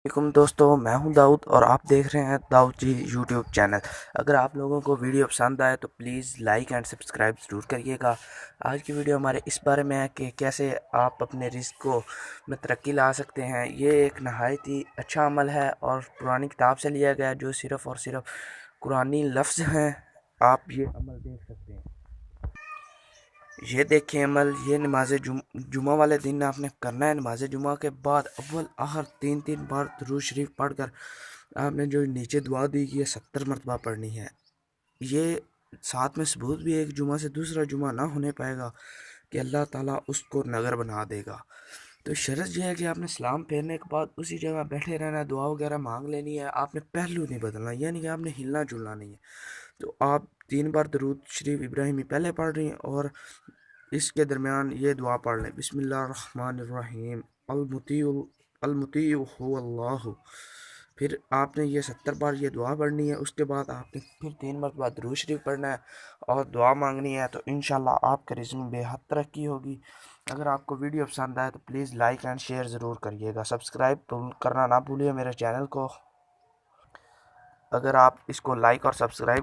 دوستوں، میں ہوں داؤد اور آپ دیکھ رہے ہیں داؤد جی یوٹیوب چینل۔ اگر آپ لوگوں کو ویڈیو پسند آئے تو پلیز لائک اینڈ سبسکرائب ضرور کریے گا۔ آج کی ویڈیو ہمارے اس بارے میں ہے کہ کیسے آپ اپنے رزق کو میں ترقی لا سکتے ہیں۔ یہ ایک نہایت ہی اچھا عمل ہے اور پرانی کتاب سے لیا گیا جو صرف اور صرف قرآنی لفظ ہیں۔ آپ یہ عمل دیکھ سکتے ہیں۔ یہ دیکھیں عمل، یہ نماز جمعہ والے دن آپ نے کرنا ہے۔ نماز جمعہ کے بعد اول آخر تین بار درود شریف پڑھ کر آپ نے جو نیچے دعا دی کہ یہ 70 مرتبہ پڑھنی ہے۔ یہ ساتھ میں ثبوت بھی ایک جمعہ سے دوسرا جمعہ نہ ہونے پائے گا کہ اللہ تعالیٰ اس کو نگر بنا دے گا۔ تو شرط یہ ہے کہ آپ نے سلام پھیرنے کے بعد اسی جگہ بیٹھے رہنا ہے، دعا وغیرہ مانگ لینی ہے۔ آپ نے پہلو نہیں بدلنا، یعنی کہ آپ نے ہلنا جلنا نہیں ہے۔ تو آپ 3 بار درود شریف ابراہیمی پہلے پڑھ رہی ہیں اور اس کے درمیان یہ دعا پڑھ لیں، بسم اللہ الرحمن الرحیم، المطیع هو اللہ۔ پھر آپ نے یہ 70 بار یہ دعا پڑھنی ہے۔ اس کے بعد آپ نے پھر 3 مرتبہ درود شریف پڑھنا ہے اور دعا مانگنی ہے۔ تو انشاءاللہ آپ کے رزق میں بے حد ترقی ہوگی۔ اگر آپ کو ویڈیو پسند آئے تو پلیز لائک اینڈ شیئر ضرور کریے گا۔ سبسکرائب کرنا نہ بھولیے میرے چینل کو۔ اگر آپ اس کو لائک اور سبسکرائب